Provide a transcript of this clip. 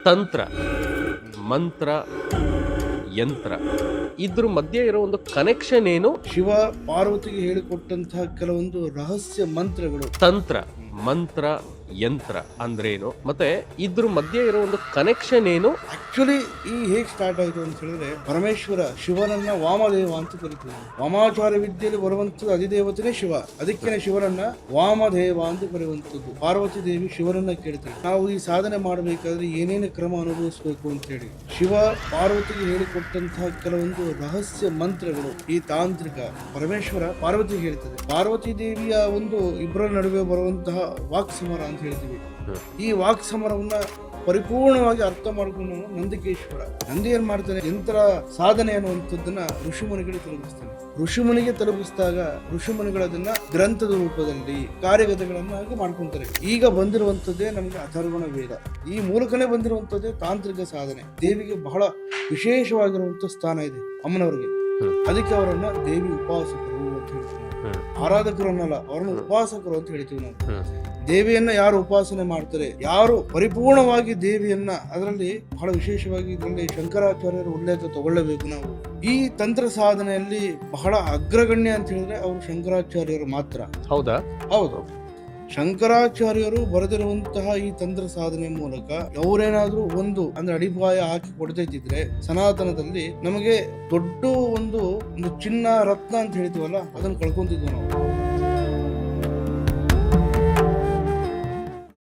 ತಂತ್ರ, ಮಂತ್ರ, ಯಂತ್ರ ಇದ್ರ ಮಧ್ಯೆ ಇರೋ ಒಂದು ಕನೆಕ್ಷನ್ ಏನು? ಶಿವ ಪಾರ್ವತಿಗೆ ಹೇಳಿಕೊಟ್ಟಂತಹ ಕೆಲವೊಂದು ರಹಸ್ಯ ಮಂತ್ರಗಳು. ತಂತ್ರ, ಮಂತ್ರ, ಯಂತ್ರ ಅಂದ್ರೇನು, ಮತ್ತೆ ಇದ್ರ ಮಧ್ಯೆ ಇರೋ ಒಂದು ಕನೆಕ್ಷನ್ ಏನು? ಆಕ್ಚುಲಿ ಈ ಹೇಗೆ ಸ್ಟಾರ್ಟ್ ಆಯಿತು ಅಂತ ಹೇಳಿದ್ರೆ, ಪರಮೇಶ್ವರ ಶಿವನನ್ನ ವಾಮದೇವ ಅಂತ ಕರಿತೀವಿ. ವಾಮಾಚಾರ್ಯ ವಿದ್ಯೆಯಲ್ಲಿ ಬರುವಂತದ್ದು ಅಧಿದೇವತೆನೇ ಶಿವ. ಅದಕ್ಕೆ ಶಿವನನ್ನ ವಾಮದೇವ ಅಂತ ಕರೆಯುವಂಥದ್ದು. ಪಾರ್ವತಿ ದೇವಿ ಶಿವನನ್ನ ಕೇಳ್ತೀವಿ, ನಾವು ಈ ಸಾಧನೆ ಮಾಡಬೇಕಾದ್ರೆ ಏನೇನು ಕ್ರಮ ಅನುಭವಿಸಬೇಕು ಅಂತ ಹೇಳಿ. ಶಿವ ಪಾರ್ವತಿಗೆ ಹೇಳಿಕೊಟ್ಟಂತಹ ಕೆಲವೊಂದು ರಹಸ್ಯ ಮಂತ್ರಗಳು ಈ ತಾಂತ್ರಿಕ ಪರಮೇಶ್ವರ ಪಾರ್ವತಿಗೆ ಹೇಳ್ತದೆ. ಪಾರ್ವತಿ ದೇವಿಯ ಒಂದು ಇಬ್ಬರ ನಡುವೆ ಬರುವಂತಹ ವಾಕ್ ಸಮರ ಅಂತ ಹೇಳ್ತೀವಿ. ಈ ವಾಕ್ ಸಮರವನ್ನ ಪರಿಪೂರ್ಣವಾಗಿ ಅರ್ಥ ಮಾಡಿಕೊಂಡು ನಂದಿಕೇಶ್ವರ ನಂದಿ ಏನ್ ಮಾಡ್ತಾನೆ, ಯಂತ್ರ ಸಾಧನೆ ಅನ್ನುವಂಥದ್ದನ್ನ ಋಷಿಮುನಿಗಳಿಗೆ ತಲುಪಿಸ್ತಾನೆ. ಋಷಿಮುನಿಗೆ ತಲುಪಿಸಿದಾಗ ಋಷಿಮುನಿಗಳದನ್ನ ಗ್ರಂಥದ ರೂಪದಲ್ಲಿ ಕಾರ್ಯಗತಗಳನ್ನಾಗಿ ಮಾಡ್ಕೊಂತಾರೆ. ಈಗ ಬಂದಿರುವಂತದ್ದೇ ನಮಗೆ ಅಥರ್ವಣ ವೇದ. ಈ ಮೂಲಕನೇ ಬಂದಿರುವಂತದ್ದೇ ತಾಂತ್ರಿಕ ಸಾಧನೆ. ದೇವಿಗೆ ಬಹಳ ವಿಶೇಷವಾಗಿರುವಂತ ಸ್ಥಾನ ಇದೆ ಅಮ್ಮನವರಿಗೆ. ಅದಕ್ಕೆ ಅವರನ್ನ ದೇವಿ ಉಪಾಸಕರು ಅಂತ ಹೇಳ್ತೀವಿ. ಆರಾಧಕರನ್ನಲ್ಲ, ಅವರನ್ನು ಉಪಾಸಕರು ಅಂತ ಹೇಳ್ತೀವಿ ನಾವು. ದೇವಿಯನ್ನ ಯಾರು ಉಪಾಸನೆ ಮಾಡ್ತಾರೆ, ಯಾರು ಪರಿಪೂರ್ಣವಾಗಿ ದೇವಿಯನ್ನ, ಅದರಲ್ಲಿ ಬಹಳ ವಿಶೇಷವಾಗಿ ಇದರಲ್ಲಿ ಶಂಕರಾಚಾರ್ಯರ ಉಲ್ಲೇಖ ತಗೊಳ್ಳಬೇಕು ನಾವು. ಈ ತಂತ್ರ ಸಾಧನೆಯಲ್ಲಿ ಬಹಳ ಅಗ್ರಗಣ್ಯ ಅಂತ ಹೇಳಿದ್ರೆ ಅವರು ಶಂಕರಾಚಾರ್ಯರು ಮಾತ್ರ. ಹೌದಾ? ಹೌದು. ಶಂಕರಾಚಾರ್ಯರು ಬರೆದಿರುವಂತಹ ಈ ತಂತ್ರ ಸಾಧನೆ ಮೂಲಕ ಅವರೇನಾದ್ರೂ ಒಂದು ಅಂದ್ರೆ ಅಡಿಪಾಯ ಹಾಕಿ ಕೊಡದೇ ಇದ್ದಿದ್ರೆ ಸನಾತನದಲ್ಲಿ ನಮಗೆ ದೊಡ್ಡ ಒಂದು ಚಿನ್ನ ರತ್ನ ಅಂತ ಹೇಳ್ತೀವಲ್ಲ, ಅದನ್ನು ಕಳ್ಕೊಂತಿದ್ವಿ ನಾವು.